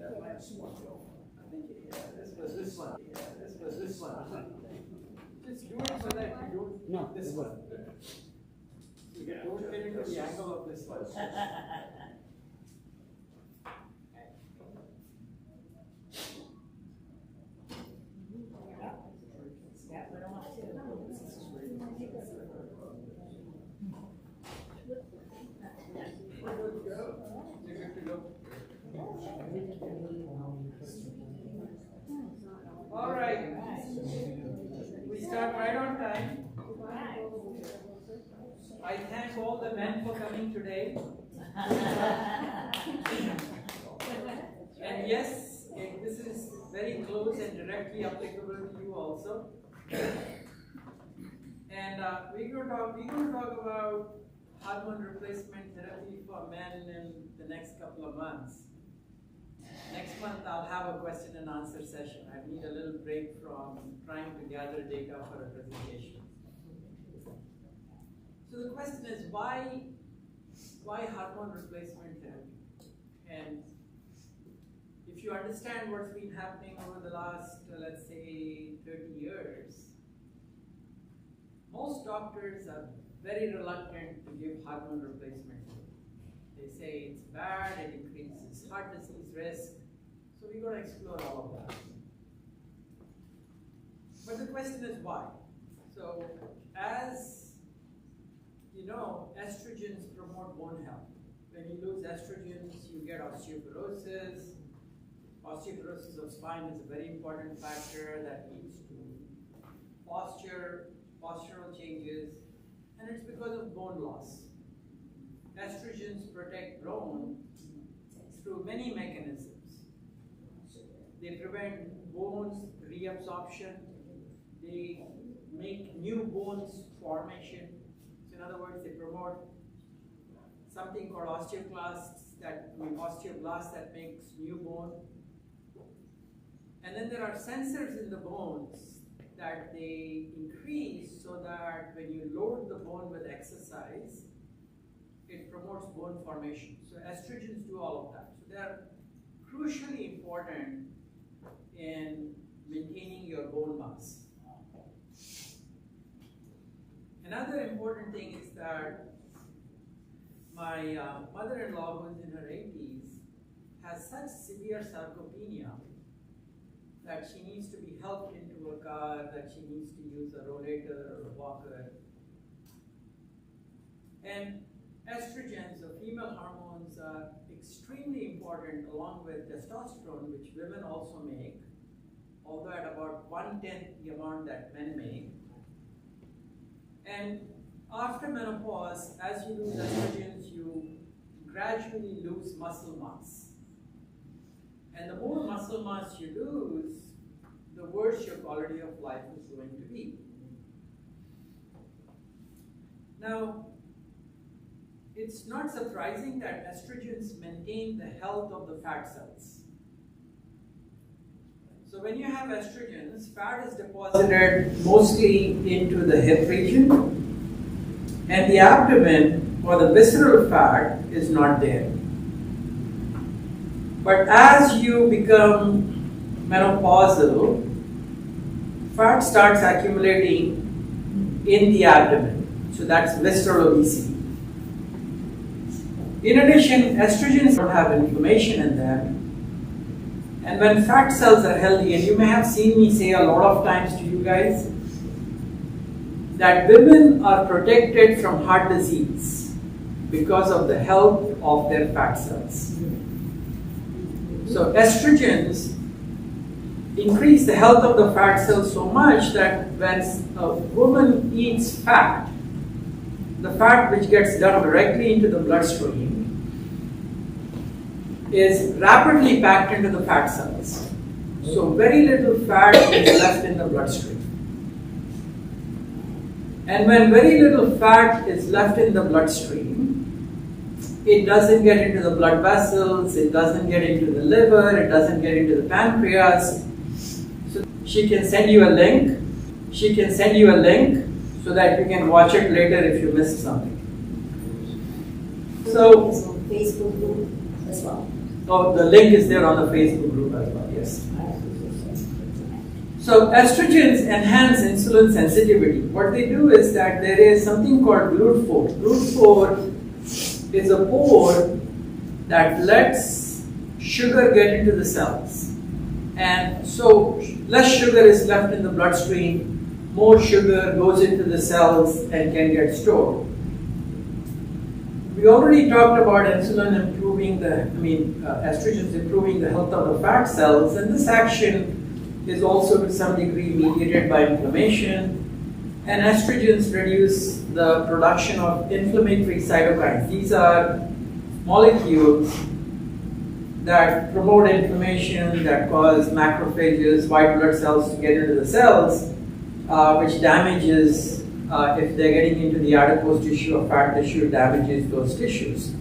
this one. This was this one. Just do it so that you don't. No, this one. You don't get into the angle of this one. All right, we start right on time. I thank all the men for coming today. And yes, this is very close and directly applicable to you also. And we're going to talk about hormone replacement therapy for men in the next couple of months. Next month, I'll have a question and answer session. I need a little break from trying to gather data for a presentation. So the question is, why hormone replacement therapy? And if you understand what's been happening over the last, let's say, 30 years, most doctors are very reluctant to give hormone replacement therapy. They say it's bad, it increases heart disease risk. So we're going to explore all of that. But the question is why? So as you know, estrogens promote bone health. When you lose estrogens, you get osteoporosis. Osteoporosis of spine is a very important factor that leads to postural changes, and it's because of bone loss. Estrogens protect bone through many mechanisms. They prevent bones reabsorption. They make new bones formation. So in other words, they promote something called osteoclasts osteoblast that makes new bone. And then there are sensors in the bones that they increase so that when you load the bone with exercise, it promotes bone formation. So estrogens do all of that. So they are crucially important in maintaining your bone mass. Another important thing is that my mother-in-law, who's in her 80s, has such severe sarcopenia that she needs to be helped into a car, that she needs to use a rollator or a walker. And estrogens, or female hormones, are extremely important along with testosterone, which women also make, although at about 1/10 the amount that men make. And after menopause, as you lose estrogens, you gradually lose muscle mass. And the more muscle mass you lose, the worse your quality of life is going to be. Now, it's not surprising that estrogens maintain the health of the fat cells. So when you have estrogens, fat is deposited mostly into the hip region, and the abdomen or the visceral fat is not there. But as you become menopausal, fat starts accumulating in the abdomen. So that's visceral obesity. In addition, estrogens don't have inflammation in them. And when fat cells are healthy, and you may have seen me say a lot of times to you guys, that women are protected from heart disease because of the health of their fat cells. So estrogens increase the health of the fat cells so much that when a woman eats fat, the fat which gets dumped directly into the bloodstream is rapidly packed into the fat cells. So very little fat is left in the bloodstream. And when very little fat is left in the bloodstream, it doesn't get into the blood vessels, it doesn't get into the liver, it doesn't get into the pancreas. So she can send you a link. She can send you a link so that you can watch it later if you missed something. So Facebook group as well. Oh, the link is there on the Facebook group as well, yes. So estrogens enhance insulin sensitivity. What they do is that there is something called GLUT4. GLUT4 is a pore that lets sugar get into the cells. And so less sugar is left in the bloodstream, more sugar goes into the cells and can get stored. We already talked about insulin improving estrogens improving the health of the fat cells, and this action is also to some degree mediated by inflammation, and estrogens reduce the production of inflammatory cytokines. These are molecules that promote inflammation, that cause macrophages, white blood cells to get into the cells, which damages, if they're getting into the adipose tissue or fat tissue, damages those tissues.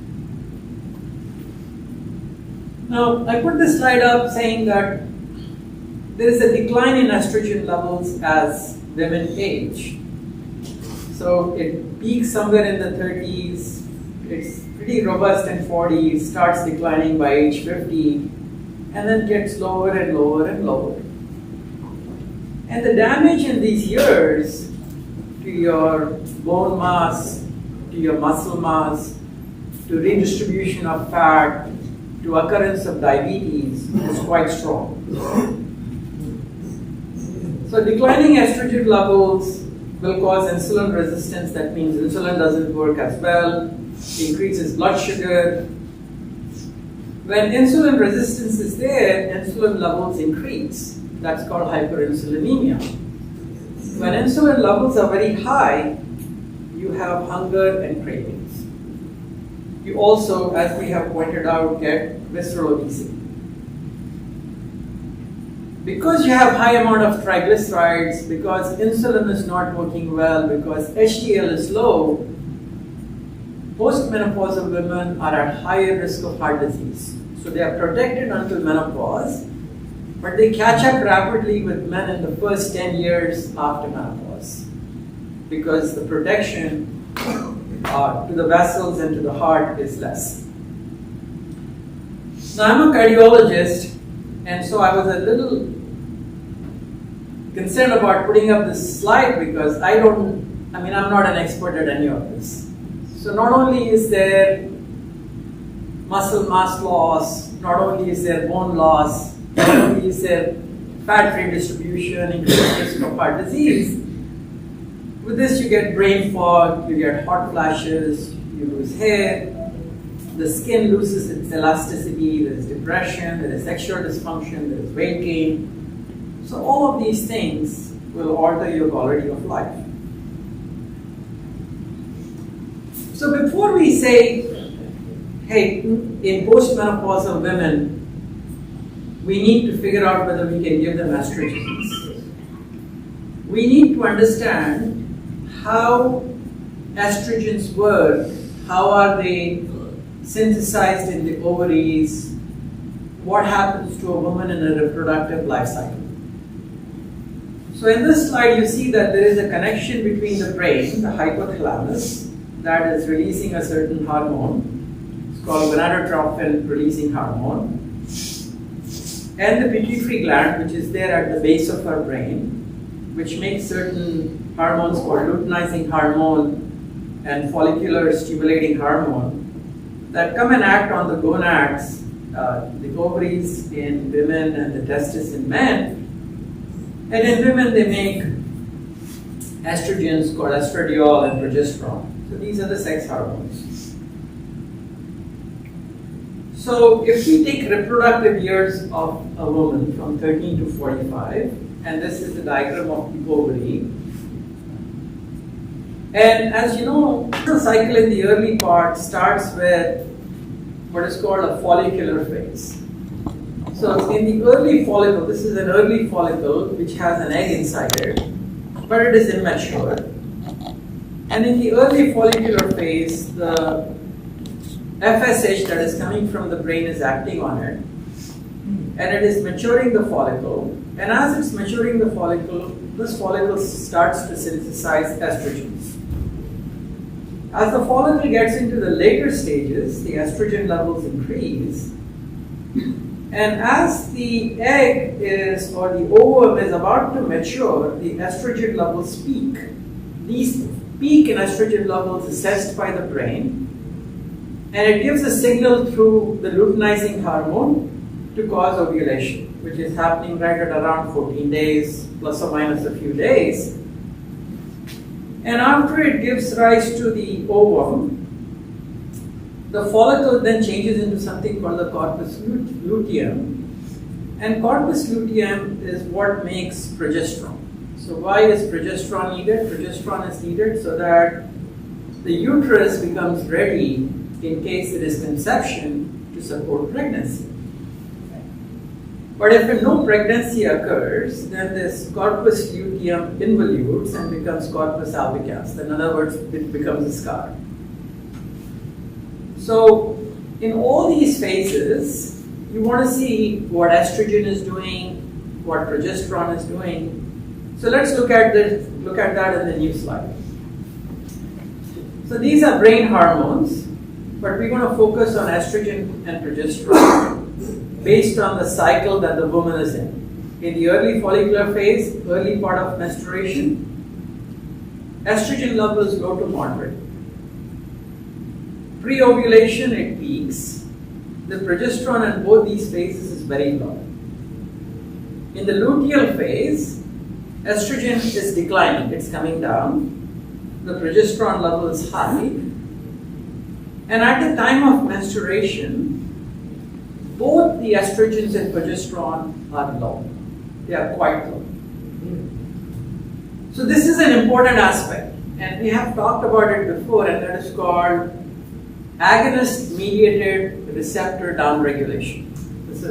Now, I put this slide up saying that there is a decline in estrogen levels as women age. So it peaks somewhere in the 30s, it's pretty robust in 40s, starts declining by age 50, and then gets lower and lower and lower. And the damage in these years to your bone mass, to your muscle mass, to redistribution of fat, to occurrence of diabetes is quite strong. So declining estrogen levels will cause insulin resistance. That means insulin doesn't work as well, increases blood sugar. When insulin resistance is there, insulin levels increase. That's called hyperinsulinemia. When insulin levels are very high, you have hunger and cravings. You also, as we have pointed out, get visceral obesity. Because you have high amount of triglycerides, because insulin is not working well, because HDL is low, postmenopausal women are at higher risk of heart disease. So they are protected until menopause, but they catch up rapidly with men in the first 10 years after menopause, because the protection to the vessels and to the heart is less. Now, I'm a cardiologist, and so I was a little concerned about putting up this slide because I'm not an expert at any of this. So not only is there muscle mass loss, not only is there bone loss, not only is there fat redistribution, increased risk of heart disease, with this you get brain fog, you get hot flashes, you lose hair, the skin loses its elasticity, there is depression, there is sexual dysfunction, there is weight gain. So all of these things will alter your quality of life. So before we say, hey, in postmenopausal women, we need to figure out whether we can give them estrogens. We need to understand how estrogens work, how are they synthesized in the ovaries, what happens to a woman in a reproductive life cycle. So in this slide you see that there is a connection between the brain, the hypothalamus, that is releasing a certain hormone, it's called gonadotropin releasing hormone, and the pituitary gland, which is there at the base of our brain, which makes certain hormones called luteinizing hormone and follicular stimulating hormone that come and act on the gonads, the ovaries in women and the testes in men. And in women they make estrogens called estradiol and progesterone. So these are the sex hormones. So if we take reproductive years of a woman from 13 to 45, and this is the diagram of the ovary, and as you know, the cycle in the early part starts with what is called a follicular phase. So in the early follicle, this is an early follicle which has an egg inside it, but it is immature. And in the early follicular phase, the FSH that is coming from the brain is acting on it, and it is maturing the follicle. And as it's maturing the follicle, this follicle starts to synthesize estrogens. As the follicle gets into the later stages, the estrogen levels increase, And as the egg is, or the ovum is about to mature, the estrogen levels peak. These peak in estrogen levels is sensed by the brain, and it gives a signal through the luteinizing hormone to cause ovulation, which is happening right at around 14 days, plus or minus a few days. And after it gives rise to the ovum, the follicle then changes into something called the corpus luteum. And corpus luteum is what makes progesterone. So why is progesterone needed? Progesterone is needed so that the uterus becomes ready in case there is conception to support pregnancy. But if no pregnancy occurs, then this corpus luteum involutes and becomes corpus albicans. In other words, it becomes a scar. So in all these phases, you want to see what estrogen is doing, what progesterone is doing. So let's look at that in the new slide. So these are brain hormones, but we're going to focus on estrogen and progesterone based on the cycle that the woman is in. In the early follicular phase, early part of menstruation, estrogen level is low to moderate. Pre-ovulation, it peaks. The progesterone in both these phases is very low. In the luteal phase, estrogen is declining, it's coming down. The progesterone level is high. And at the time of menstruation, both the estrogens and progesterone are low. They are quite low. So this is an important aspect. And we have talked about it before, and that is called agonist-mediated receptor downregulation.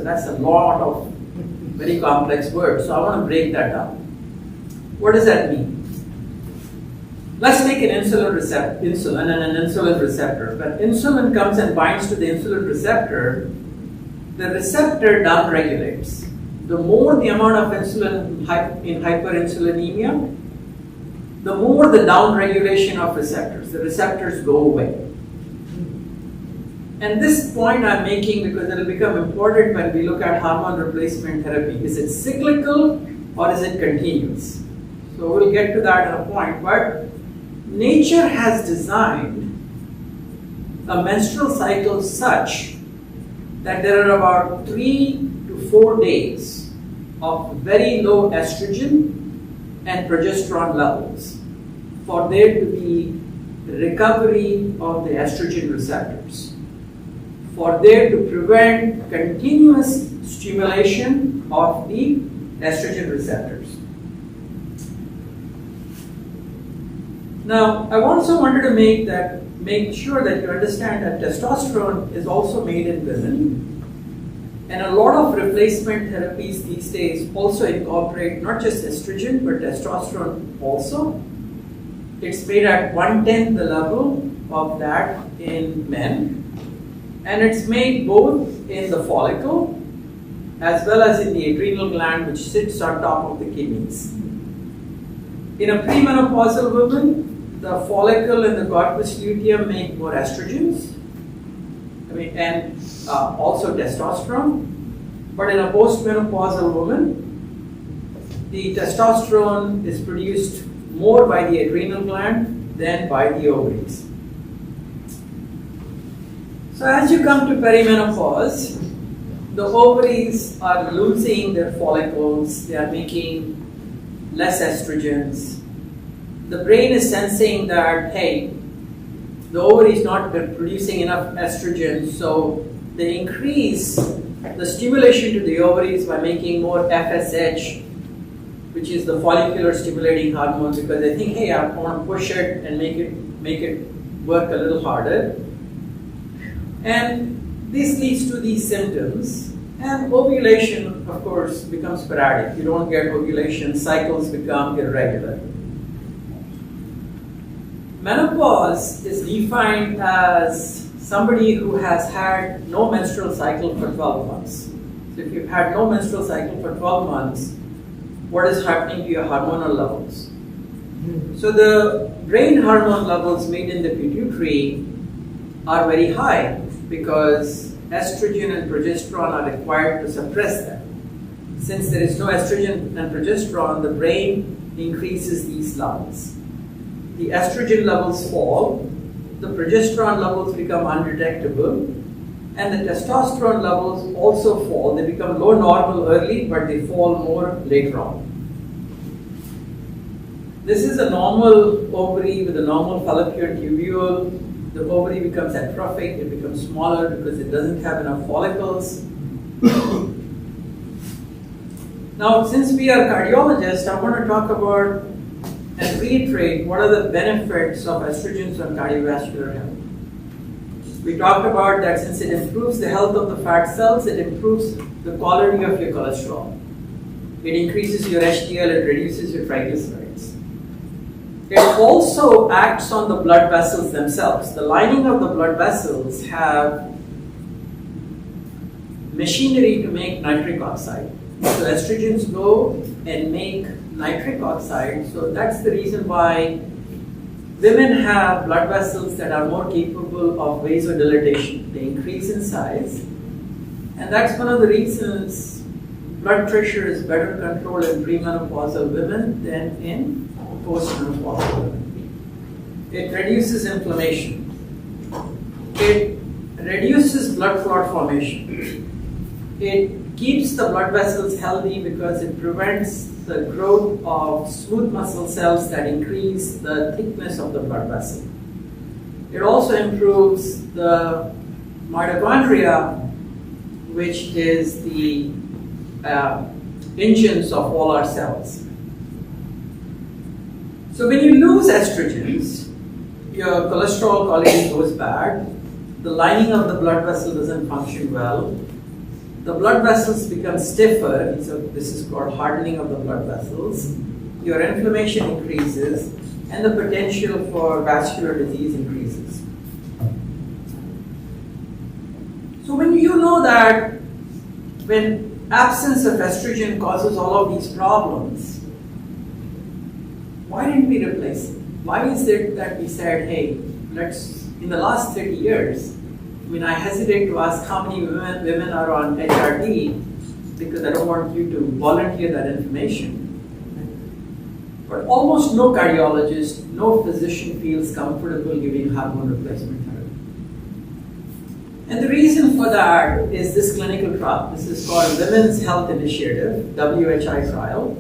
That's a lot of very complex words, so I want to break that down. What does that mean? Let's take an insulin and an insulin receptor. When insulin comes and binds to the insulin receptor, the receptor downregulates. The more the amount of insulin in hyperinsulinemia, the more the downregulation of receptors. The receptors go away. And this point I'm making because it will become important when we look at hormone replacement therapy. Is it cyclical or is it continuous? So we'll get to that in a point. But nature has designed a menstrual cycle such that there are about 3 to 4 days of very low estrogen and progesterone levels for there to be recovery of the estrogen receptors, for there to prevent continuous stimulation of the estrogen receptors. Now, I also wanted to make sure that you understand that testosterone is also made in women, and a lot of replacement therapies these days also incorporate not just estrogen but testosterone also. It's made at 1/10 the level of that in men, and it's made both in the follicle as well as in the adrenal gland, which sits on top of the kidneys. In a premenopausal woman, the follicle and the corpus luteum make more estrogens, and also testosterone. But in a postmenopausal woman, the testosterone is produced more by the adrenal gland than by the ovaries. So as you come to perimenopause, the ovaries are losing their follicles, they are making less estrogens. The brain is sensing that, hey, the ovary is not producing enough estrogen, so they increase the stimulation to the ovaries by making more FSH, which is the follicular stimulating hormone, because they think, hey, I want to push it and make it work a little harder. And this leads to these symptoms. And ovulation, of course, becomes sporadic. You don't get ovulation, cycles become irregular. Menopause is defined as somebody who has had no menstrual cycle for 12 months. So if you've had no menstrual cycle for 12 months, what is happening to your hormonal levels? So the brain hormone levels made in the pituitary are very high because estrogen and progesterone are required to suppress them. Since there is no estrogen and progesterone, the brain increases these levels. The estrogen levels fall, the progesterone levels become undetectable, and the testosterone levels also fall. They become low normal early, but they fall more later on. This is a normal ovary with a normal fallopian tubule. The ovary becomes atrophic, it becomes smaller because it doesn't have enough follicles. Now, since we are cardiologists, I want to talk about and reiterate what are the benefits of estrogens on cardiovascular health. We talked about that since it improves the health of the fat cells, it improves the quality of your cholesterol. It increases your HDL, it reduces your triglycerides. It also acts on the blood vessels themselves. The lining of the blood vessels have machinery to make nitric oxide. So estrogens go and make nitric oxide. So that's the reason why women have blood vessels that are more capable of vasodilatation. They increase in size. And that's one of the reasons blood pressure is better controlled in premenopausal women than in postmenopausal women. It reduces inflammation. It reduces blood clot formation. It keeps the blood vessels healthy because it prevents the growth of smooth muscle cells that increase the thickness of the blood vessel. It also improves the mitochondria, which is the engines of all our cells. So when you lose estrogens, your cholesterol quality goes bad, the lining of the blood vessel doesn't function well, the blood vessels become stiffer, so this is called hardening of the blood vessels, your inflammation increases, and the potential for vascular disease increases. So when you know that when absence of estrogen causes all of these problems, why didn't we replace it? Why is it that we said, hey, let's, in the last 30 years, I mean, I hesitate to ask how many women are on HRT because I don't want you to volunteer that information. But almost no cardiologist, no physician feels comfortable giving hormone replacement therapy. And the reason for that is this clinical trial. This is called Women's Health Initiative, WHI trial.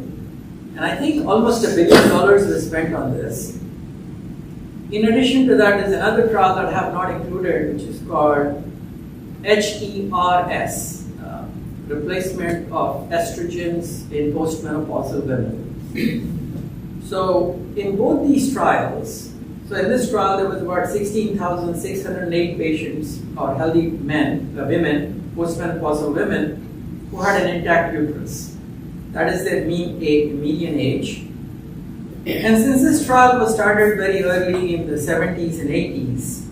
And I think almost $1 billion was spent on this. In addition to that, there's another trial that I have not included, which is called HERS, replacement of estrogens in postmenopausal women. So in both these trials, so in this trial there was about 16,608 patients, or healthy men, women, postmenopausal women, who had an intact uterus. That is their median age. And since this trial was started very early in the 70s and 80s,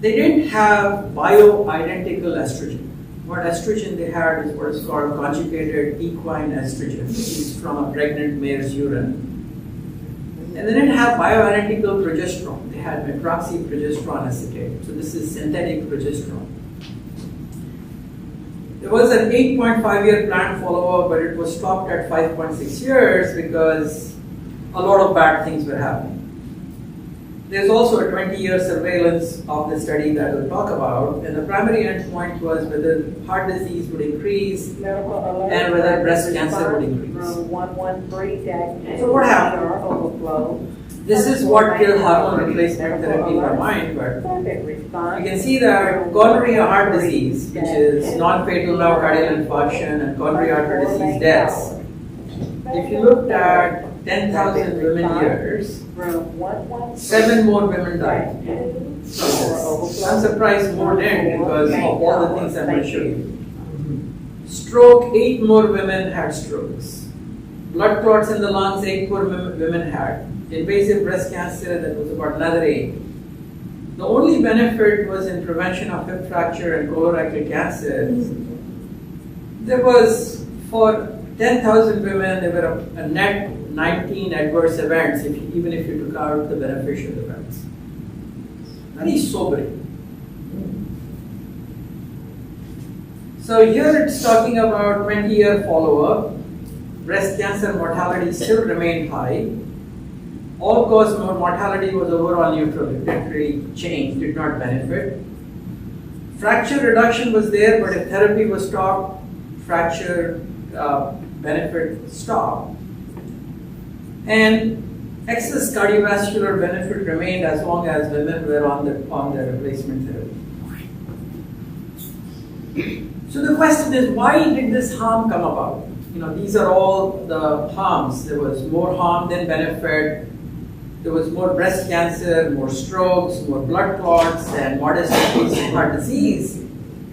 they didn't have bioidentical estrogen. What estrogen they had is what is called conjugated equine estrogen, which is from a pregnant mare's urine. And they didn't have bioidentical progesterone. They had metroxyprogesterone acetate. So this is synthetic progesterone. There was an 8.5-year planned follow-up, but it was stopped at 5.6 years because a lot of bad things were happening. There's also a 20-year surveillance of the study that we'll talk about, and the primary endpoint was whether heart disease would increase and whether breast cancer would increase. So what happened? This is what killed hormone replacement therapy in my mind, but you can see that coronary heart disease, which is non-fatal myocardial infarction and coronary artery disease deaths, if you looked at 10,000 women years, 7 more women died. I'm surprised more than because of all the things I'm going to show you. Stroke, 8 more women had strokes. Blood clots in the lungs, 8 more women had. Invasive breast cancer, that was about another 8. The only benefit was in prevention of hip fracture and colorectal cancer. There was, for 10,000 women, there were a net 19 adverse events, even if you took out the beneficial events. Very sobering. So here it's talking about 20-year follow-up. Breast cancer mortality still remained high. All-cause mortality was overall neutral. It didn't really change, did not benefit. Fracture reduction was there, but if therapy was stopped, fracture benefit stopped. And excess cardiovascular benefit remained as long as women were on the replacement therapy. So the question is, why did this harm come about? These are all the harms. There was more harm than benefit. There was more breast cancer, more strokes, more blood clots, and modest increase in heart disease,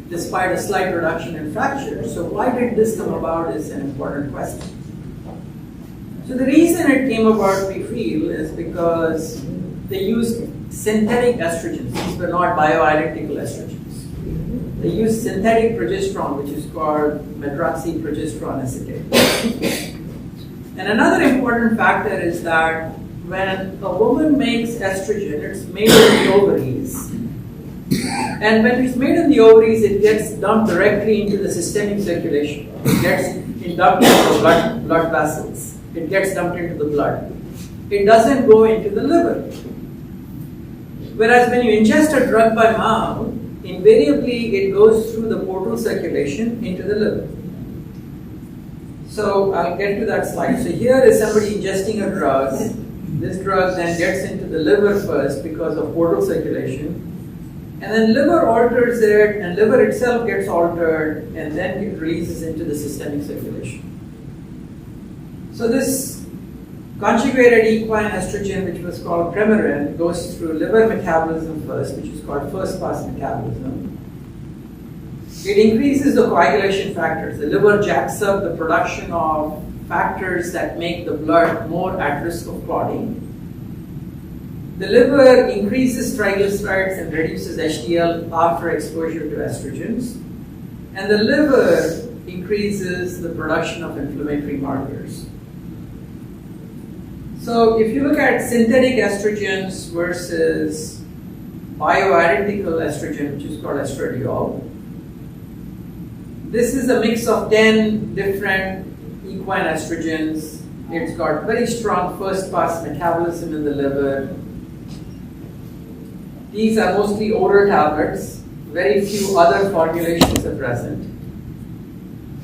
despite a slight reduction in fracture. So why did this come about is an important question. So the reason it came about, we feel, is because they used synthetic estrogens. These were not bioidentical estrogens. They used synthetic progesterone, which is called medroxyprogesterone acetate. And another important factor is that when a woman makes estrogen, it's made in the ovaries. And when it's made in the ovaries, it gets dumped directly into the systemic circulation. It gets dumped into the blood vessels. It gets dumped into the blood. It doesn't go into the liver. Whereas when you ingest a drug by mouth, invariably it goes through the portal circulation into the liver. So I'll get to that slide. So here is somebody ingesting a drug. This drug then gets into the liver first because of portal circulation. And then liver alters it, and liver itself gets altered, and then it releases into the systemic circulation. So this conjugated equine estrogen, which was called Premarin, goes through liver metabolism first, which is called first-pass metabolism. It increases the coagulation factors. The liver jacks up the production of factors that make the blood more at risk of clotting. The liver increases triglycerides and reduces HDL after exposure to estrogens. And the liver increases the production of inflammatory markers. So if you look at synthetic estrogens versus bioidentical estrogen, which is called estradiol, this is a mix of 10 different equine estrogens. It's got very strong first-pass metabolism in the liver. These are mostly oral tablets. Very few other formulations are present.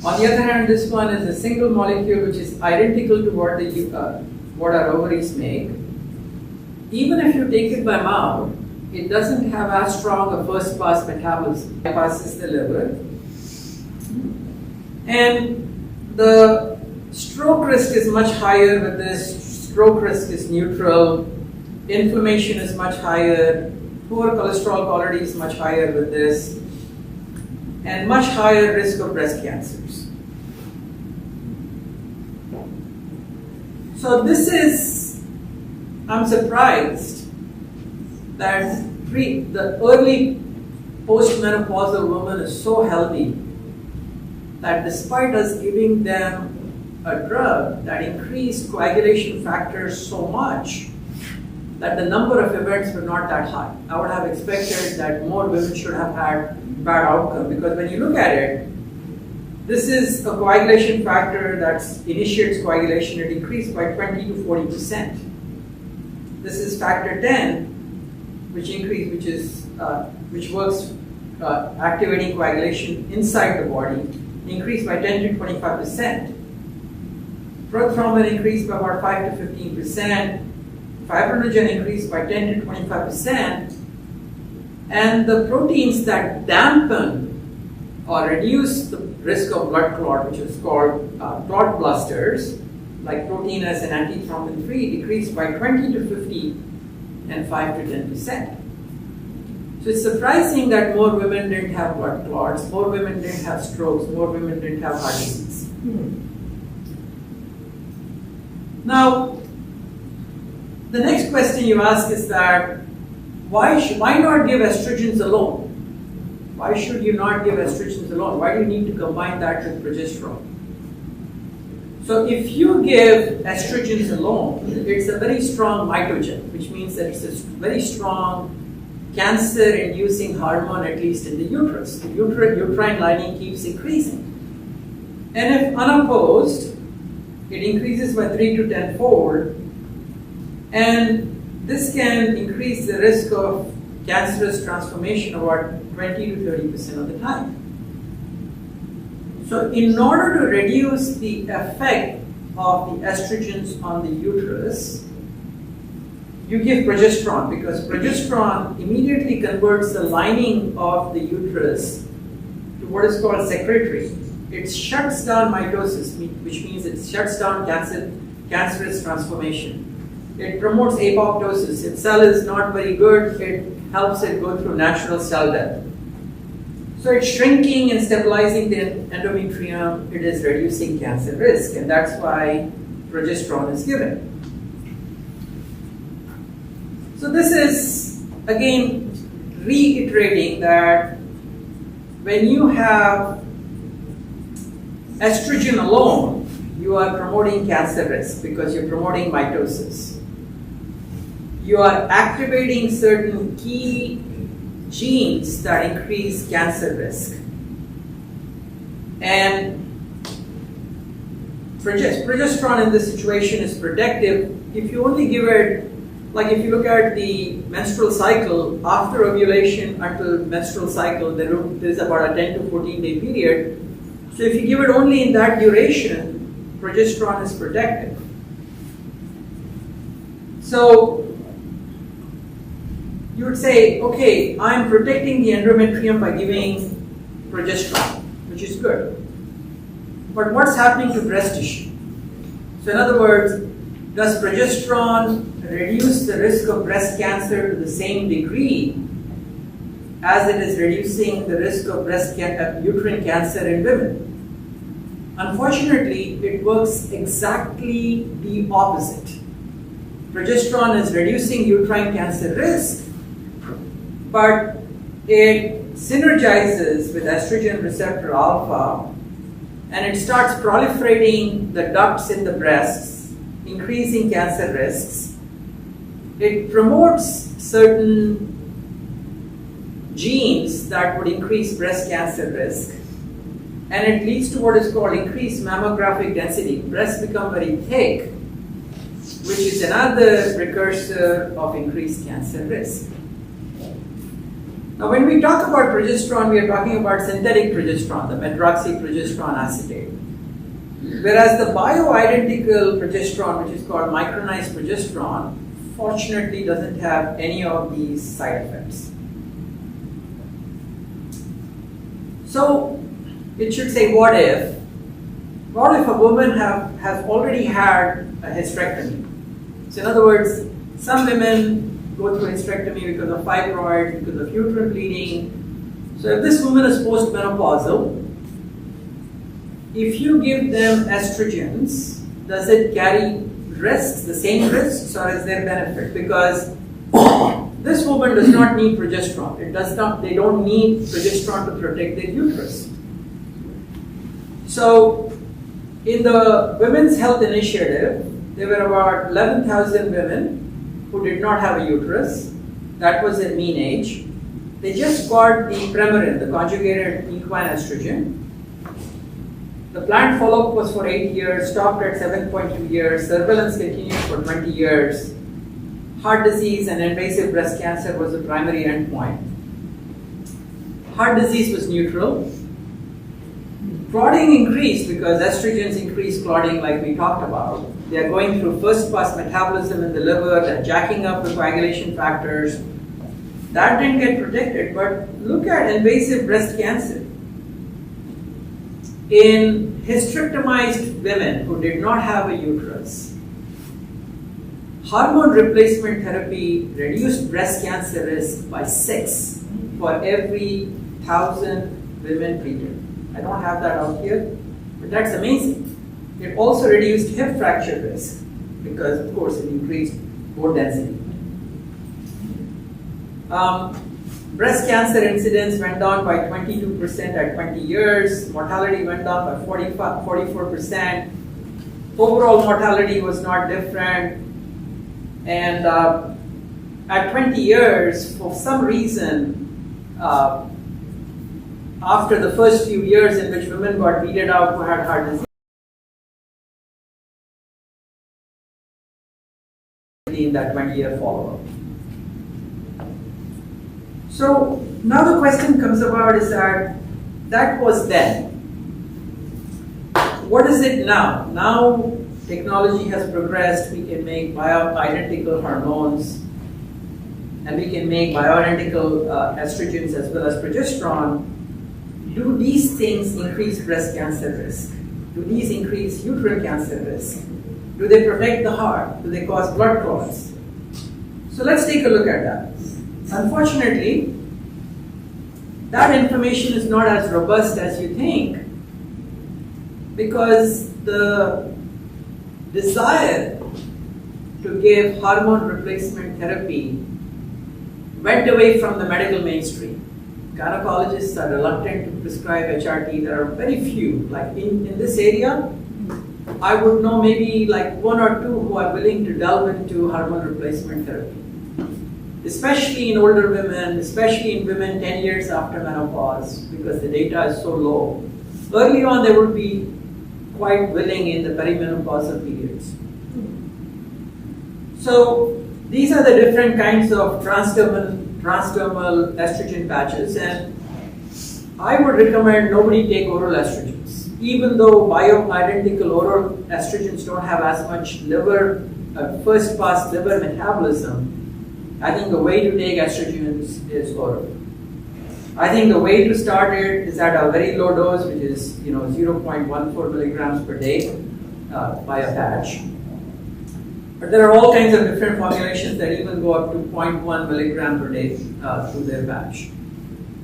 On the other hand, this one is a single molecule which is identical to what our ovaries make. Even if you take it by mouth, it doesn't have as strong a first-pass metabolism. It passes the liver. And the stroke risk is much higher with this. Stroke risk is neutral. Inflammation is much higher. Poor cholesterol quality is much higher with this. And much higher risk of breast cancers. So I'm surprised that the early postmenopausal woman is so healthy that despite us giving them a drug that increased coagulation factors so much, that the number of events were not that high. I would have expected that more women should have had bad outcome, because when you look at it, this is a coagulation factor that initiates coagulation. It increased by 20 to 40%. This is factor 10, which works activating coagulation inside the body, increased by 10 to 25%. Prothrombin increased by about 5 to 15%. Fibrinogen increased by 10 to 25%. And the proteins that dampen or reduce the risk of blood clot, which is called clot busters, like proteinase and antithrombin 3, decreased by 20 to 50 and 5 to 10%. So it's surprising that more women didn't have blood clots, more women didn't have strokes, more women didn't have heart disease. Now, the next question you ask is that why not give estrogens alone? Why should you not give estrogens alone? Why do you need to combine that with progesterone? So if you give estrogens alone, it's a very strong mitogen, which means that it's a very strong cancer-inducing hormone, at least in the uterus. The uterine lining keeps increasing. And if unopposed, it increases by 3 to 10-fold. And this can increase the risk of cancerous transformation about 20 to 30% of the time. So in order to reduce the effect of the estrogens on the uterus, you give progesterone, because progesterone immediately converts the lining of the uterus to what is called secretory. It shuts down mitosis, which means it shuts down cancerous transformation. It promotes apoptosis. If cell is not very good, it helps it go through natural cell death. So it's shrinking and stabilizing the endometrium. It is reducing cancer risk, and that's why progesterone is given. So this is, again, reiterating that when you have estrogen alone, you are promoting cancer risk because you're promoting mitosis. You are activating certain key genes that increase cancer risk. And progesterone in this situation is protective. If you only give it, like if you look at the menstrual cycle, after ovulation until menstrual cycle, there's about a 10 to 14 day period. So if you give it only in that duration, progesterone is protective. So you would say, okay, I'm protecting the endometrium by giving progesterone, which is good. But what's happening to breast tissue? So in other words, does progesterone reduce the risk of breast cancer to the same degree as it is reducing the risk of uterine cancer in women? Unfortunately, it works exactly the opposite. Progesterone is reducing uterine cancer risk, but it synergizes with estrogen receptor alpha, and it starts proliferating the ducts in the breasts, increasing cancer risks. It promotes certain genes that would increase breast cancer risk, and it leads to what is called increased mammographic density. Breasts become very thick, which is another precursor of increased cancer risk. Now, when we talk about progesterone, we are talking about synthetic progesterone, the medroxyprogesterone acetate. Whereas the bioidentical progesterone, which is called micronized progesterone, fortunately doesn't have any of these side effects. So it should say, what if? What if a woman has already had a hysterectomy? So in other words, some women go through hysterectomy because of fibroids, because of uterine bleeding. So if this woman is postmenopausal, if you give them estrogens, does it carry risks, the same risks, or is there benefit? Because this woman does not need progesterone. They don't need progesterone to protect their uterus. So in the Women's Health Initiative, there were about 11,000 women who did not have a uterus. That was their mean age. They just got the Premarin, the conjugated equine estrogen. The planned follow-up was for 8 years, stopped at 7.2 years, surveillance continued for 20 years. Heart disease and invasive breast cancer was the primary endpoint. Heart disease was neutral. Clotting increased because estrogens increase clotting, like we talked about. They are going through first-pass metabolism in the liver, they're jacking up the coagulation factors. That didn't get protected, but look at invasive breast cancer. In hysterectomized women who did not have a uterus, hormone replacement therapy reduced breast cancer risk by 6 for every 1,000 women treated. I don't have that out here, but that's amazing. It also reduced hip fracture risk because, of course, it increased bone density. Breast cancer incidence went down by 22% at 20 years. Mortality went down by 44%. Overall mortality was not different. And at 20 years, for some reason, after the first few years in which women got weeded out who had heart disease, in that 20-year follow-up. So now the question comes about is that was then. What is it now? Now technology has progressed. We can make bioidentical hormones, and we can make bioidentical estrogens as well as progesterone. Do these things increase breast cancer risk? Do these increase uterine cancer risk? Do they protect the heart? Do they cause blood clots? So let's take a look at that. Unfortunately, that information is not as robust as you think, because the desire to give hormone replacement therapy went away from the medical mainstream. Gynecologists are reluctant to prescribe HRT. There are very few. Like in this area, I would know maybe like one or two who are willing to delve into hormone replacement therapy. Especially in older women, especially in women 10 years after menopause, because the data is so low. Early on, they would be quite willing in the perimenopausal periods. So these are the different kinds of transdermal estrogen patches, and I would recommend nobody take oral estrogens. Even though bioidentical oral estrogens don't have as much liver, first-pass liver metabolism, I think the way to take estrogens is oral. I think the way to start it is at a very low dose, which is 0.14 milligrams per day by a patch. But there are all kinds of different formulations that even go up to 0.1 milligram per day through their patch.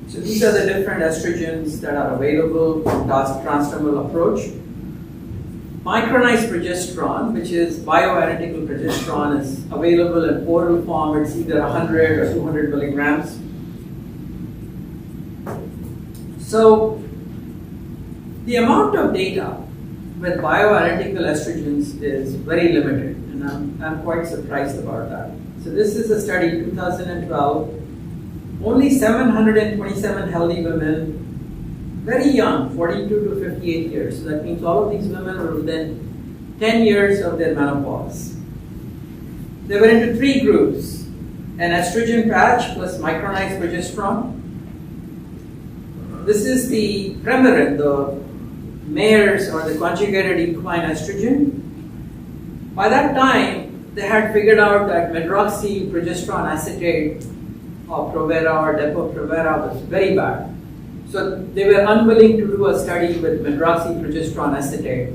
So these are the different estrogens that are available in transdermal approach. Micronized progesterone, which is bioidentical progesterone, is available in oral form. It's either 100 or 200 milligrams. So the amount of data with bioidentical estrogens is very limited, and I'm quite surprised about that. So this is a study, 2012. Only 727 healthy women, very young, 42 to 58 years. So that means all of these women were within 10 years of their menopause. They were into three groups: an estrogen patch plus micronized progesterone. This is the Premarin, the Mayer's or the conjugated equine estrogen. By that time, they had figured out that medroxyprogesterone acetate or Provera or Depo-Provera was very bad. So they were unwilling to do a study with medroxyprogesterone acetate,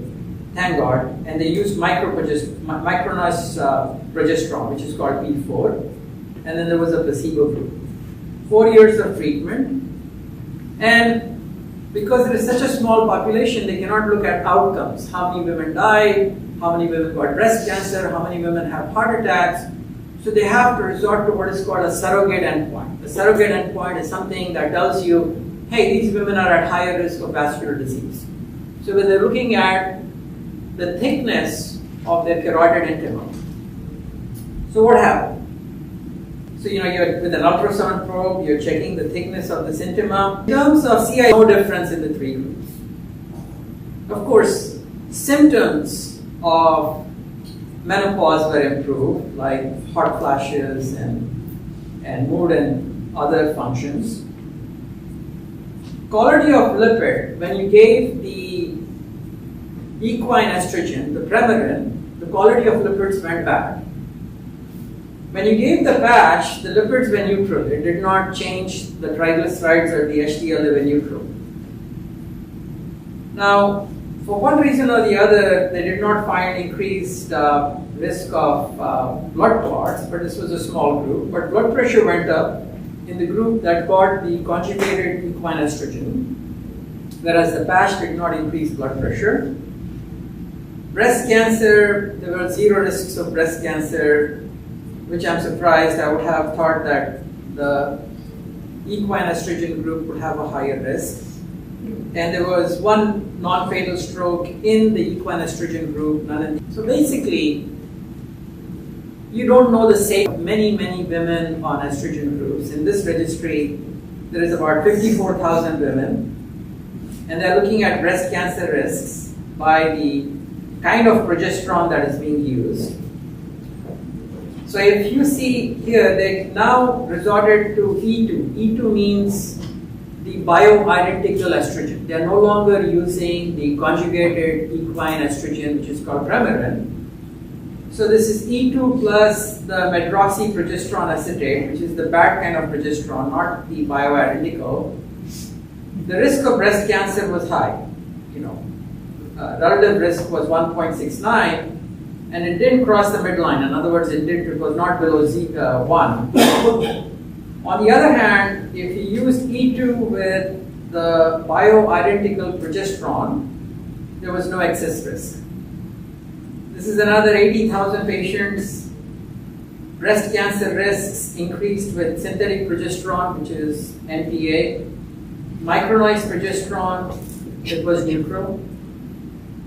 thank God, and they used micronized progesterone, which is called P4, and then there was a placebo group. 4 years of treatment, and because it is such a small population, they cannot look at outcomes. How many women died, how many women got breast cancer, how many women have heart attacks. So they have to resort to what is called a surrogate endpoint. The surrogate endpoint is something that tells you, hey, these women are at higher risk of vascular disease. So when they're looking at the thickness of their carotid intima. So what happened? So you're with an ultrasound probe, you're checking the thickness of this intima. In terms of CI, no difference in the three groups. Of course, symptoms of menopause were improved, like hot flashes and mood and other functions. Quality of lipid, when you gave the equine estrogen, the Premarin, the quality of lipids went bad. When you gave the patch, the lipids were neutral. It did not change the triglycerides or the HDL, they were neutral. Now, for one reason or the other, they did not find increased risk of blood clots, but this was a small group. But blood pressure went up in the group that got the conjugated equine estrogen, whereas the patch did not increase blood pressure. Breast cancer, there were 0 risks of breast cancer, which I'm surprised. I would have thought that the equine estrogen group would have a higher risk. And there was one non-fatal stroke. stroke in the equine estrogen group, none in the. So basically, you don't know the same. Many women on estrogen groups. In this registry, there is about 54,000 women, and they're looking at breast cancer risks by the kind of progesterone that is being used. So if you see here, they now resorted to E2. E2 means the bioidentical estrogen. They are no longer using the conjugated equine estrogen, which is called Premarin. So this is E2 plus the medroxyprogesterone acetate, which is the bad kind of progesterone, not the bioidentical. The risk of breast cancer was high. Relative risk was 1.69, and it didn't cross the midline. In other words, it was not below 1. On the other hand, if you used E2 with the bioidentical progesterone, there was no excess risk. This is another 80,000 patients. Breast cancer risks increased with synthetic progesterone, which is NPA. Micronized progesterone, it was neutral.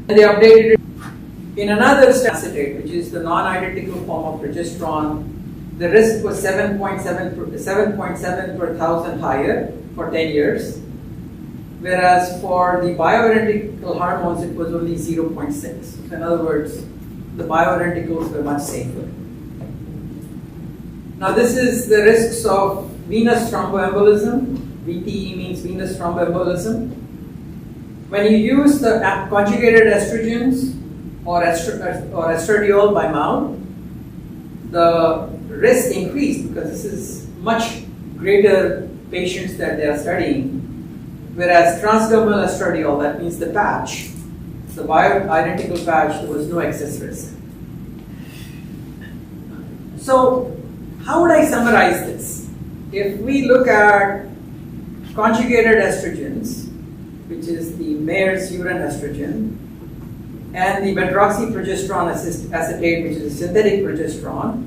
And they updated it in another acetate, which is the non-identical form of progesterone. The risk was 7.7 per thousand higher for 10 years, whereas for the bioidentical hormones, it was only 0.6. In other words, the bioidenticals were much safer. Now this is the risks of venous thromboembolism. VTE means venous thromboembolism. When you use the conjugated estrogens or estradiol by mouth, the risk increased because this is much greater patients that they are studying. Whereas transdermal estradiol, that means the patch, the bioidentical patch, there was no excess risk. So how would I summarize this? If we look at conjugated estrogens, which is the mare's urine estrogen, and the medroxyprogesterone acetate, which is synthetic progesterone,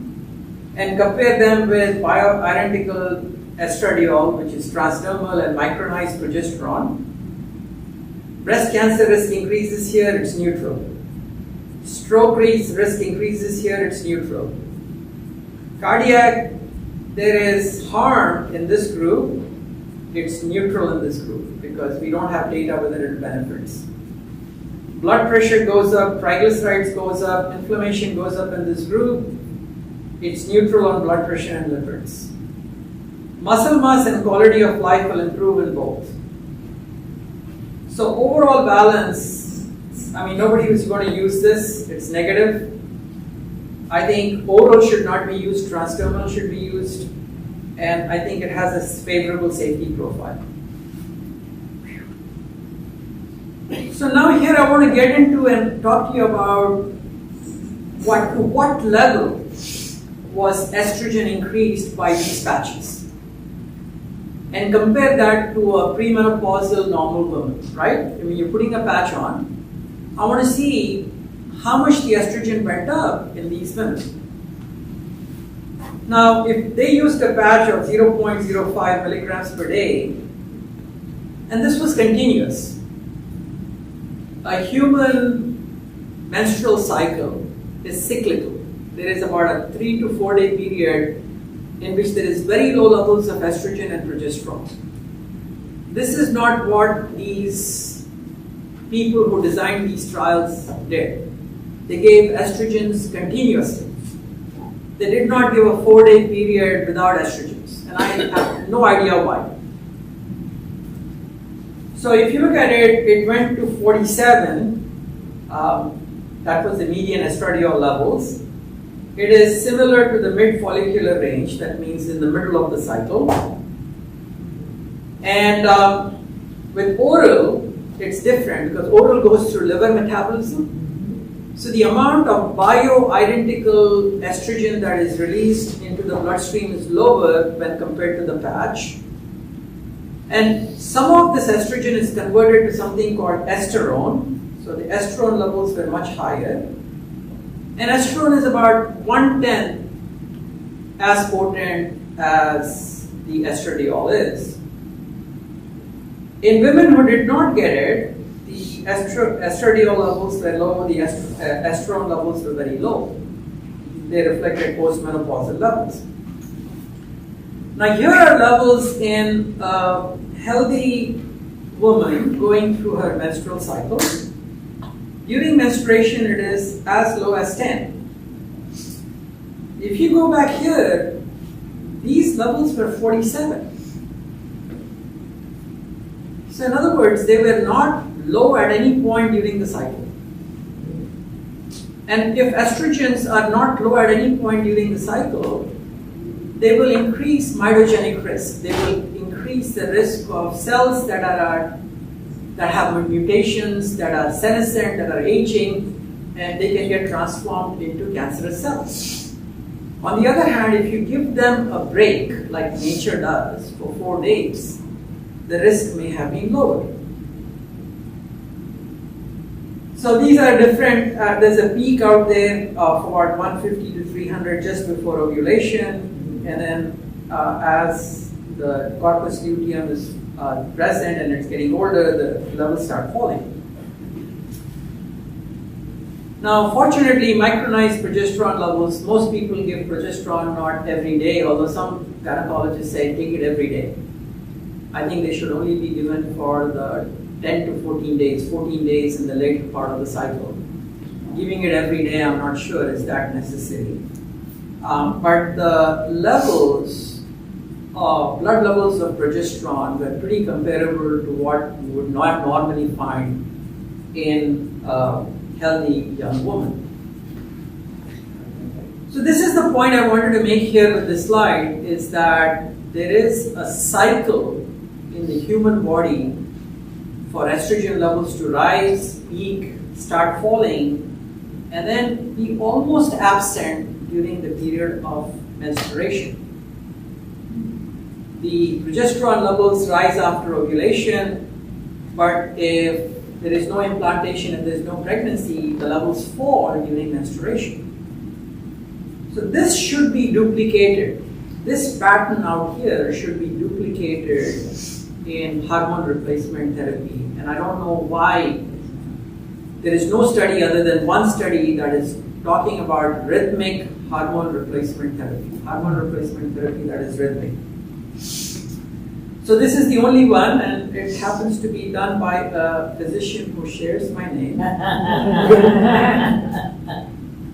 and compare them with bioidentical estradiol, which is transdermal and micronized progesterone, breast cancer risk increases here, it's neutral. Stroke risk increases here, it's neutral. Cardiac, there is harm in this group, it's neutral in this group because we don't have data whether it benefits. Blood pressure goes up, triglycerides goes up, inflammation goes up in this group, it's neutral on blood pressure and lipids. Muscle mass and quality of life will improve in both. So overall balance, nobody is going to use this, it's negative. I think oral should not be used, transdermal should be used, and I think it has a favorable safety profile. So now here I want to get into and talk to you about what level was estrogen increased by these patches, and compare that to a premenopausal normal woman, right? You're putting a patch on. I want to see how much the estrogen went up in these women. Now, if they used a patch of 0.05 milligrams per day, and this was continuous, a human menstrual cycle is cyclical. There is about a 3 to 4 day period in which there is very low levels of estrogen and progesterone. This is not what these people who designed these trials did. They gave estrogens continuously. They did not give a 4 day period without estrogens, and I have no idea why. So if you look at it, it went to 47, that was the median estradiol levels. It is similar to the mid-follicular range, that means in the middle of the cycle. And with oral, it's different because oral goes through liver metabolism. So the amount of bioidentical estrogen that is released into the bloodstream is lower when compared to the patch. And some of this estrogen is converted to something called esterone. So the estrone levels were much higher. And estrone is about 1/10 as potent as the estradiol is. In women who did not get it, estradiol levels were low, the estrone levels were very low. they reflected postmenopausal levels. Now here are levels in a healthy woman going through her menstrual cycle. During menstruation, it is as low as 10. If you go back here, these levels were 47. So in other words, they were not low at any point during the cycle. And if estrogens are not low at any point during the cycle, they will increase mitogenic risk. They will increase the risk of cells that have mutations, that are senescent, that are aging, and they can get transformed into cancerous cells. On the other hand, if you give them a break, like nature does, for 4 days, the risk may have been lowered. So these are different, there's a peak out there of about 150 to 300 just before ovulation, and then as the corpus luteum is present and it's getting older, the levels start falling. Now, fortunately, micronized progesterone levels, most people give progesterone not every day, although some gynecologists say take it every day. I think they should only be given for the 10 to 14 days in the later part of the cycle. Giving it every day, I'm not sure is that necessary. But the levels, blood levels of progesterone were pretty comparable to what you would not normally find in a healthy young woman. So this is the point I wanted to make here with this slide, is that there is a cycle in the human body for estrogen levels to rise, peak, start falling, and then be almost absent during the period of menstruation. The progesterone levels rise after ovulation, but if there is no implantation and there is no pregnancy, the levels fall during menstruation. So this should be duplicated. This pattern out here should be duplicated in hormone replacement therapy. And I don't know why there is no study other than one study that is talking about rhythmic hormone replacement therapy. Hormone replacement therapy that is rhythmic. So this is the only one, and it happens to be done by a physician who shares my name.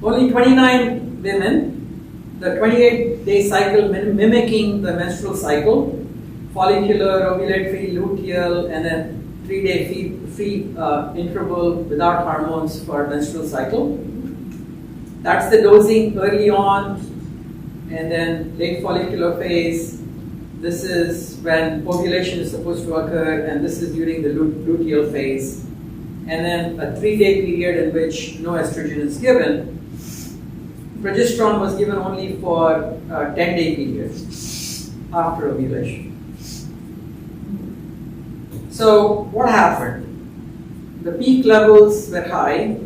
Only 29 women, the 28-day cycle mimicking the menstrual cycle, follicular, ovulatory, luteal, and then 3-day free interval without hormones for menstrual cycle. That's the dosing early on, and then late follicular phase. This is when ovulation is supposed to occur, and this is during the luteal phase. And then a 3-day period in which no estrogen is given. Progesterone was given only for a 10-day period after ovulation. So what happened? The peak levels were high.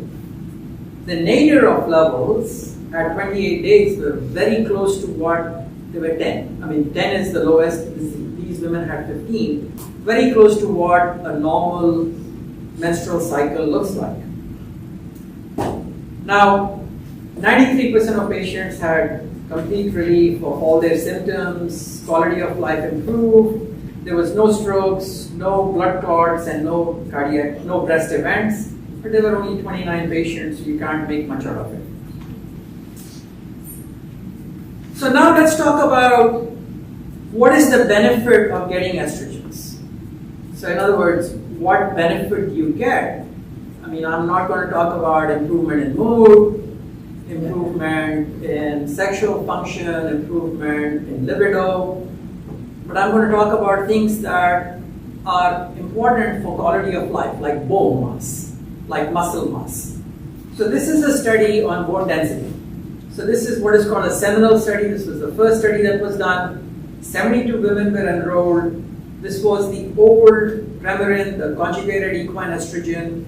The nadir of levels at 28 days were very close to what they were 10. I mean, 10 is the lowest. These women had 15. Very close to what a normal menstrual cycle looks like. Now, 93% of patients had complete relief of all their symptoms, quality of life improved. There was no strokes, no blood clots, and no breast events. But there were only 29 patients, so you can't make much out of it. So now let's talk about what is the benefit of getting estrogens. So in other words, what benefit do you get? I mean, I'm not going to talk about improvement in mood, improvement in sexual function, improvement in libido, but I'm going to talk about things that are important for quality of life, like bone mass, like muscle mass. So this is a study on bone density. So this is what is called a seminal study. This was the first study that was done. 72 women were enrolled. This was the old Premarin, the conjugated equine estrogen,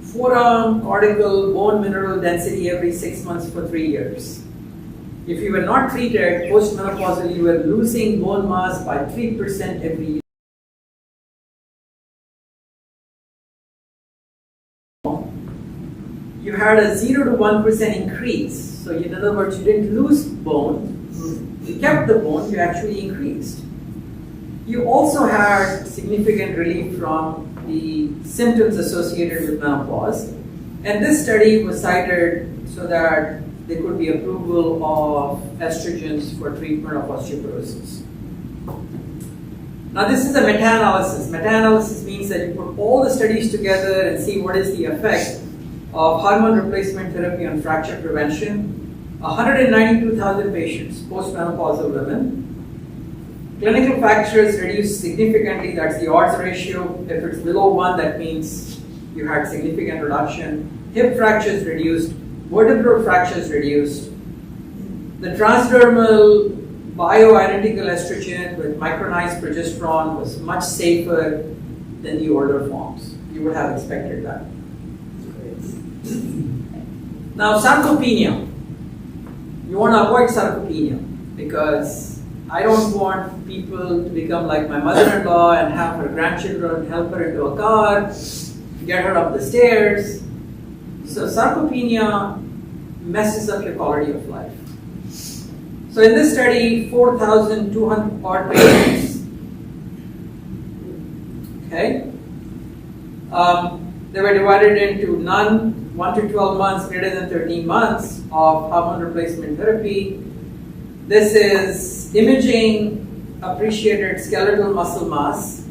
forearm cortical bone mineral density every 6 months for 3 years. If you were not treated postmenopausally, you were losing bone mass by 3% every year. You had a 0 to 1% increase So in other words, you didn't lose bone, you kept the bone, you actually increased. You also had significant relief from the symptoms associated with menopause. And this study was cited so that there could be approval of estrogens for treatment of osteoporosis. Now this is a meta-analysis. Meta-analysis means that you put all the studies together and see what is the effect of hormone replacement therapy on fracture prevention. 192,000 patients, postmenopausal women. Clinical fractures reduced significantly, that's the odds ratio. If it's below 1, that means you had significant reduction. Hip fractures reduced, vertebral fractures reduced. The transdermal bioidentical estrogen with micronized progesterone was much safer than the older forms. You would have expected that. Now, sarcopenia. You want to avoid sarcopenia because I don't want people to become like my mother-in-law and have her grandchildren help her into a car, get her up the stairs. So sarcopenia messes up your quality of life. So in this study, 4,200 odd patients, okay, they were divided into none, 1 to 12 months, greater than 13 months of hormone replacement therapy. This is imaging appreciated skeletal muscle mass,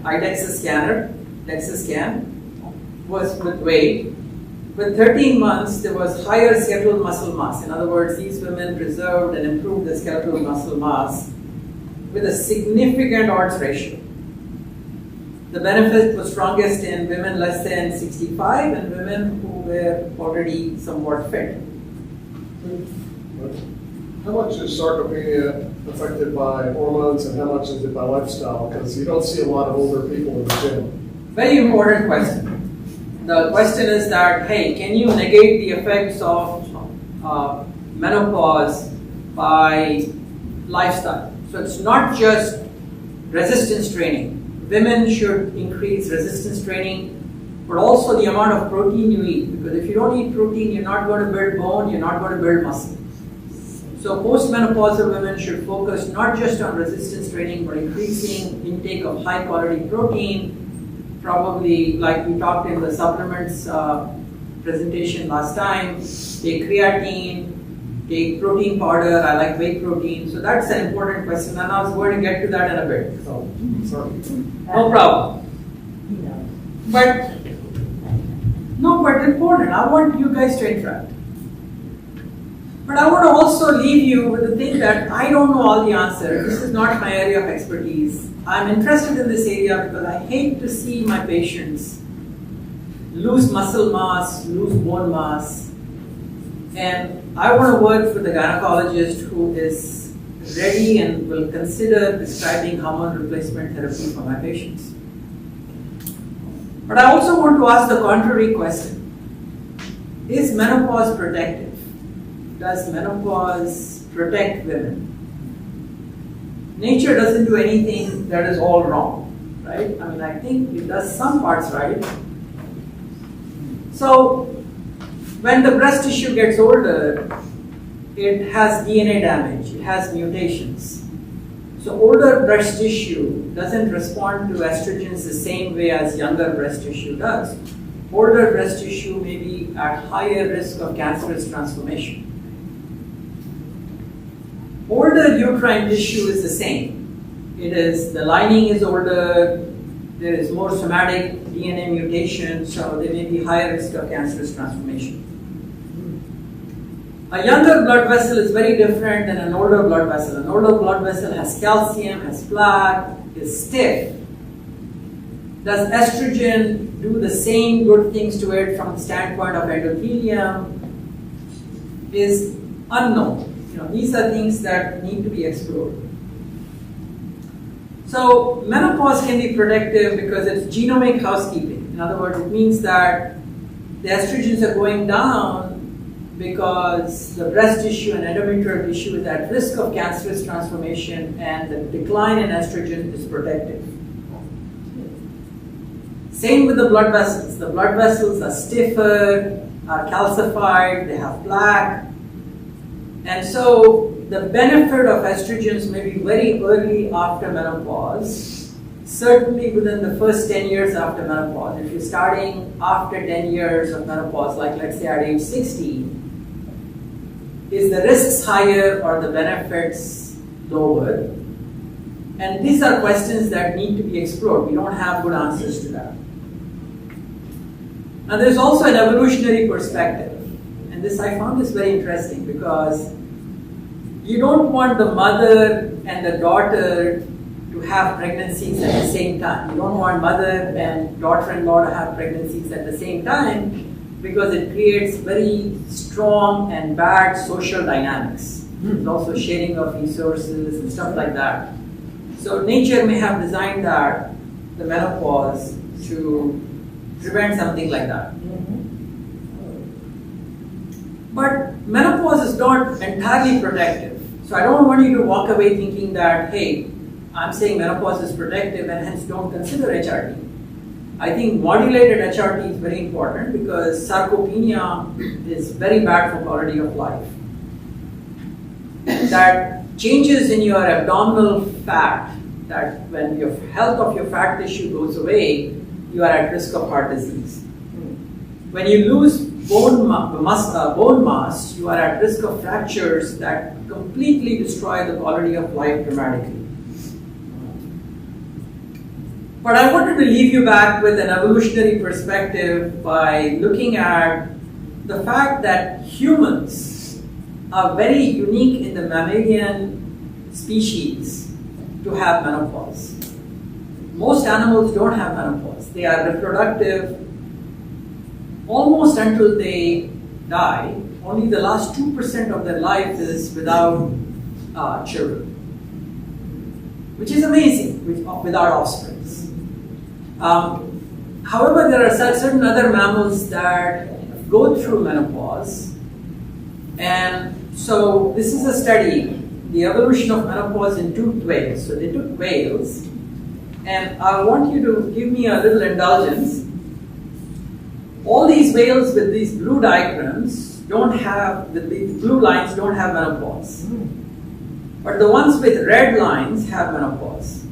DEXA scanner, DEXA scan, was with weight. With 13 months, there was higher skeletal muscle mass. In other words, these women preserved and improved the skeletal muscle mass with a significant odds ratio. The benefit was strongest in women less than 65 and women who were already somewhat fit. How much is sarcopenia affected by hormones and how much is it by lifestyle? Because you don't see a lot of older people in the gym. Very important question. The question is that, hey, can you negate the effects of menopause by lifestyle? So it's not just resistance training. Women should increase resistance training, but also the amount of protein you eat. Because if you don't eat protein, you're not going to build bone, you're not going to build muscle. So postmenopausal women should focus not just on resistance training, but increasing intake of high quality protein, probably like we talked in the supplements presentation last time, take creatine, take protein powder, I like whey protein. So that's an important question and I was going to get to that in a bit. So, sorry. No problem. But important, I want you guys to interact. But I want to also leave you with the thing that I don't know all the answers. This is not my area of expertise. I'm interested in this area because I hate to see my patients lose muscle mass, lose bone mass. And I want to work with a gynecologist who is ready and will consider prescribing hormone replacement therapy for my patients. But I also want to ask the contrary question. Is menopause protective? Does menopause protect women? Nature doesn't do anything that is all wrong, right? I mean, I think it does some parts right. So, when the breast tissue gets older, it has DNA damage, it has mutations. So older breast tissue doesn't respond to estrogens the same way as younger breast tissue does. Older breast tissue may be at higher risk of cancerous transformation. Older uterine tissue is the same. It is, the lining is older, there is more somatic DNA mutation, so there may be higher risk of cancerous transformation. A younger blood vessel is very different than an older blood vessel. An older blood vessel has calcium, has plaque, is stiff. Does estrogen do the same good things to it from the standpoint of endothelium? Is unknown. These are things that need to be explored. So menopause can be protective because it's genomic housekeeping. In other words, it means that the estrogens are going down because the breast tissue and endometrial tissue is at risk of cancerous transformation and the decline in estrogen is protective. Same with the blood vessels. The blood vessels are stiffer, are calcified, they have plaque. And so the benefit of estrogens may be very early after menopause, certainly within the first 10 years after menopause. If you're starting after 10 years of menopause, like let's say at age 60, is the risks higher or the benefits lower? And these are questions that need to be explored. We don't have good answers to that. Now there's also an evolutionary perspective. And this, I found this very interesting because you don't want the mother and the daughter to have pregnancies at the same time. You don't want mother and daughter-in-law to have pregnancies at the same time because it creates very strong and bad social dynamics. There's also sharing of resources and stuff like that. So nature may have designed that, the menopause, to prevent something like that. But menopause is not entirely protective. So I don't want you to walk away thinking that, hey, I'm saying menopause is protective and hence don't consider HRT. I think modulated HRT is very important because sarcopenia is very bad for quality of life. That changes in your abdominal fat, that when your health of your fat tissue goes away, you are at risk of heart disease. When you lose bone mass, you are at risk of fractures that completely destroy the quality of life dramatically. But I wanted to leave you back with an evolutionary perspective by looking at the fact that humans are very unique in the mammalian species to have menopause. Most animals don't have menopause. They are reproductive almost until they die. Only the last 2% of their life is without children, which is amazing, without offspring. However, there are certain other mammals that go through menopause, and so this is a study, the evolution of menopause in toothed whales. So they took whales, and I want you to give me a little indulgence. All these whales with these blue diagrams with these blue lines don't have menopause. But the ones with red lines have menopause.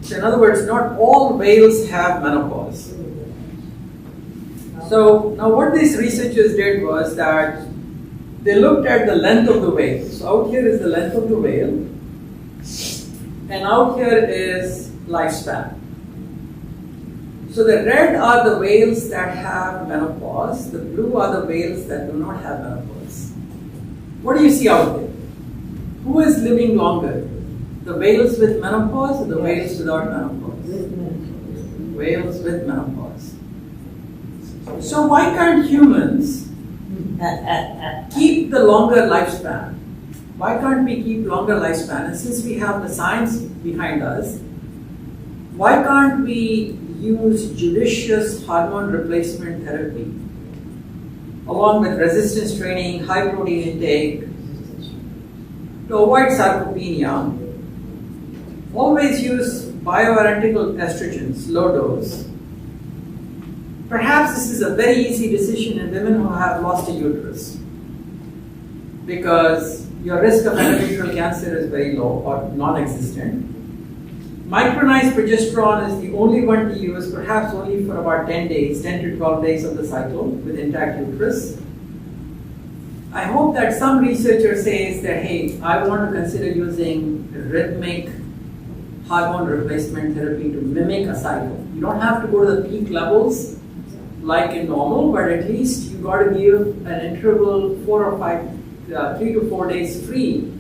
So in other words, not all whales have menopause. So now what these researchers did was that they looked at the length of the whale. So out here is the length of the whale, and out here is lifespan. So the red are the whales that have menopause, the blue are the whales that do not have menopause. What do you see out there? Who is living longer? The whales with menopause or the whales without menopause? Whales with menopause. So why can't humans keep the longer lifespan? Why can't we keep longer lifespan? And since we have the science behind us, why can't we use judicious hormone replacement therapy along with resistance training, high protein intake to avoid sarcopenia? Always use bioidentical estrogens, low dose. Perhaps this is a very easy decision in women who have lost a uterus because your risk of endometrial cancer is very low or non-existent. Micronized progesterone is the only one to use, perhaps only for about 10 days, 10 to 12 days of the cycle with intact uterus. I hope that some researcher says that, hey, I want to consider using rhythmic hormone replacement therapy to mimic a cycle. You don't have to go to the peak levels like in normal, but at least you got to give an interval 3 to 4 days free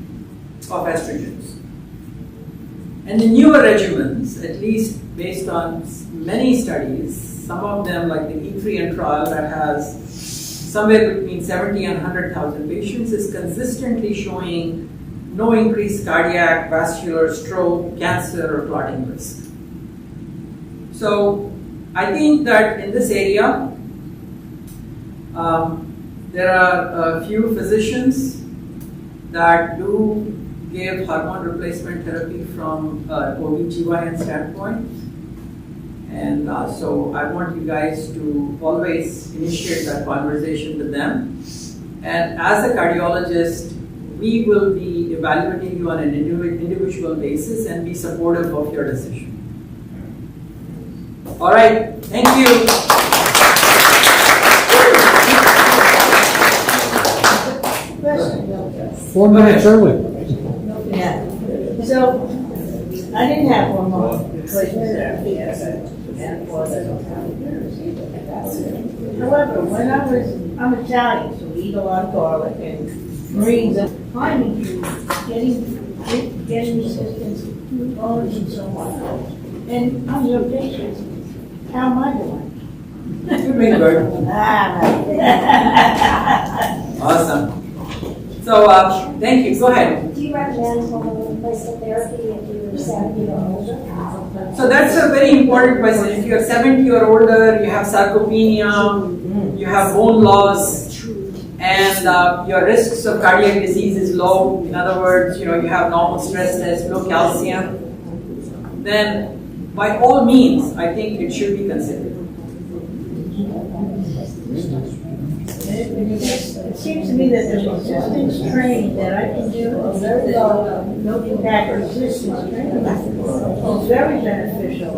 of estrogens. And the newer regimens, at least based on many studies, some of them like the E3N trial that has somewhere between 70 and 100,000 patients, is consistently showing no increased cardiac, vascular, stroke, cancer, or clotting risk. So I think that in this area, there are a few physicians that do give hormone replacement therapy from OB/GYN standpoint. And so I want you guys to always initiate that conversation with them. And as a cardiologist, we will be evaluating you on an individual basis and be supportive of your decision. All right, thank you. Four minutes early. Yeah. So, I didn't have hormone replacement therapy as a menopause. However, when I'm Italian, so we eat a lot of garlic and greens, and finding food, getting resistance, bones and so on. And I'm your patient. How am I doing? You're doing good. Awesome. So, thank you. Go ahead. Do you recommend hormone replacement therapy if you're 70 or older? So that's a very important question. If you're 70 or older, you have sarcopenia, you have bone loss, and your risks of cardiac disease is low. In other words, you have normal stress test, low calcium. Then, by all means, I think it should be considered. It seems to me that the resistance training that I can do, a very low, no impact resistance training, is very beneficial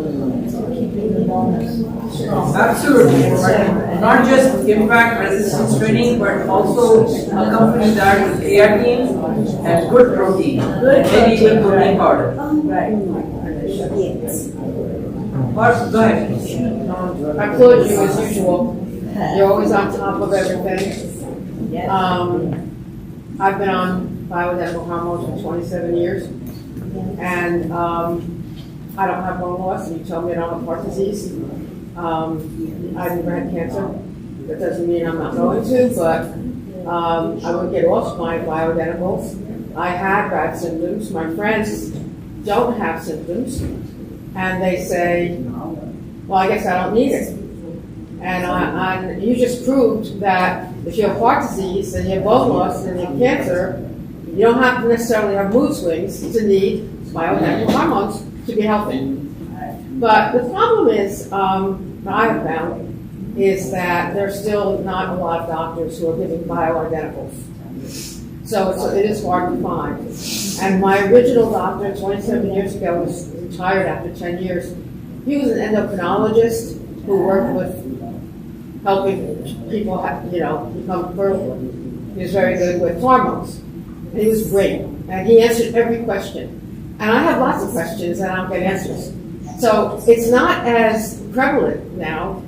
for keeping the bones strong. Absolutely. Not just impact resistance training, but also accompany that with creatine and good protein. Maybe even protein powder. Right. Mark, go ahead. I applaud you as usual. You're always on top of everything. Yes. I've been on bioidentical hormones for 27 years, and I don't have bone loss, and you told me I don't have heart disease. I've never had cancer. That doesn't mean I'm not going to, but I would get off my bioidenticals. I had bad symptoms. My friends don't have symptoms, and they say, well, I guess I don't need it. And you just proved that if you have heart disease and you have bone loss and you have cancer, you don't have to necessarily have mood swings to need bioidentical hormones to be healthy. But the problem is, that I have found, is that there's still not a lot of doctors who are giving bioidenticals. So it is hard to find. And my original doctor 27 years ago was retired after 10 years. He was an endocrinologist who worked with helping people, become fertile. He was very good with hormones. And he was great. And he answered every question. And I have lots of questions and I don't get answers. So it's not as prevalent now.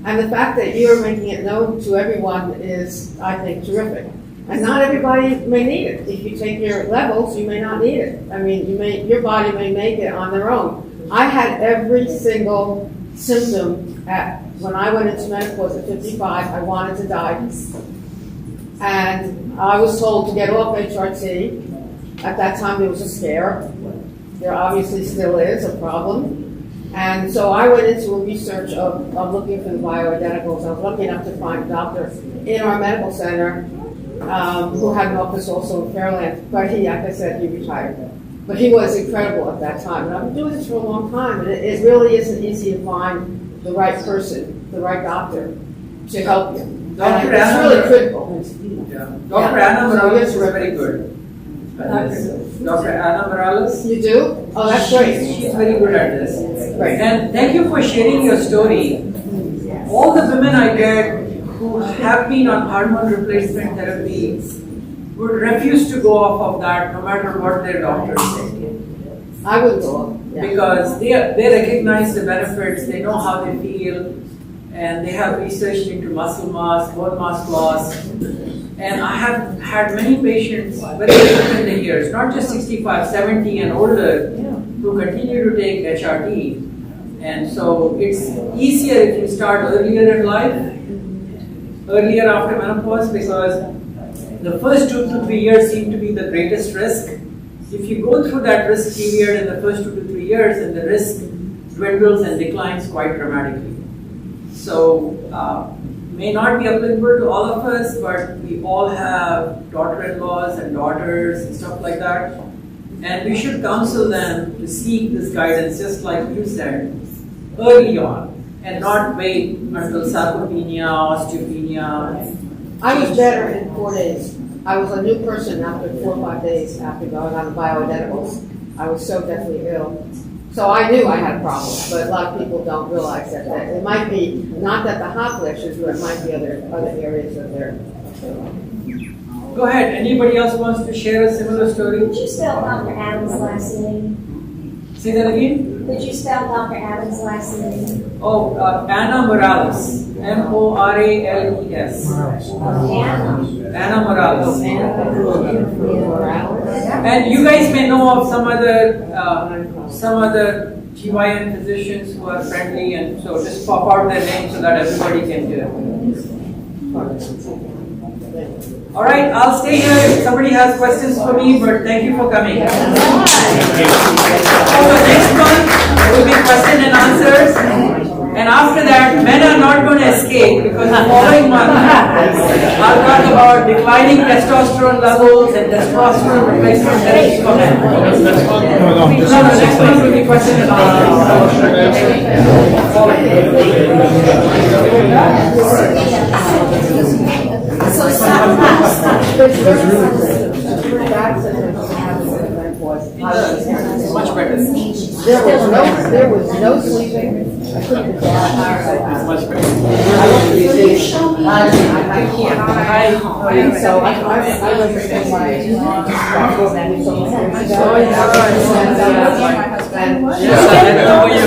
And the fact that you're making it known to everyone is, I think, terrific. And not everybody may need it. If you take your levels, you may not need it. I mean, your body may make it on their own. I had every single symptom when I went into menopause at 55. I wanted to die. And I was told to get off HRT. At that time, there was a scare. There obviously still is a problem. And so I went into a research of looking for the bioidenticals. I was lucky enough to find a doctor in our medical center who had an office also in Fairland. But he, like I said, he retired. But he was incredible at that time. And I've been doing this for a long time. And it really isn't easy to find the right person, the right doctor to help you. Dr. It's Anna, really critical. Yeah. Dr. Anna Morales is very good. Dr. Anna Morales. You do? Oh, that's great. She's very good at this. Great. And thank you for sharing your story. All the women I get who have been on hormone replacement therapy would refuse to go off of that no matter what their doctors say. I would go off. Yeah. Because they recognize the benefits, they know how they feel, and they have researched into muscle mass, bone mass loss. And I have had many patients very different in the years, not just 65, 70 and older, who continue to take HRT. And so it's easier if you start earlier in life, earlier after menopause, because the first 2 to 3 years seem to be the greatest risk. If you go through that risk period in the first 2 to 3 years, then the risk dwindles and declines quite dramatically. So, may not be applicable to all of us, but we all have daughter-in-laws and daughters and stuff like that. And we should counsel them to seek this guidance, just like you said, early on, and not wait until sarcopenia, osteopenia. I was better in 4 days. I was a new person after 4 or 5 days after going on the bioidenticals. I was so deathly ill. So I knew I had a problem, but a lot of people don't realize that it might be not that the hot flashes, but it might be other areas of their life. Go ahead. Anybody else wants to share a similar story? Did you spell Dr. Adams' last name? Say that again. Did you spell Dr. Adams' last name? Oh, Anna Morales. Morales. Anna Morales. And you guys may know of some other GYN physicians who are friendly, and so just pop out their names so that everybody can hear. All right, I'll stay here if somebody has questions for me, but thank you for coming. So the next month will be question and answers. And after that, men are not going to escape, because the following month I'll talk about declining testosterone levels and testosterone replacement therapy for men. No, the next month will be question and So stop. much better. There was no sleeping. I couldn't get Much better. So I understand my Yes, I know you.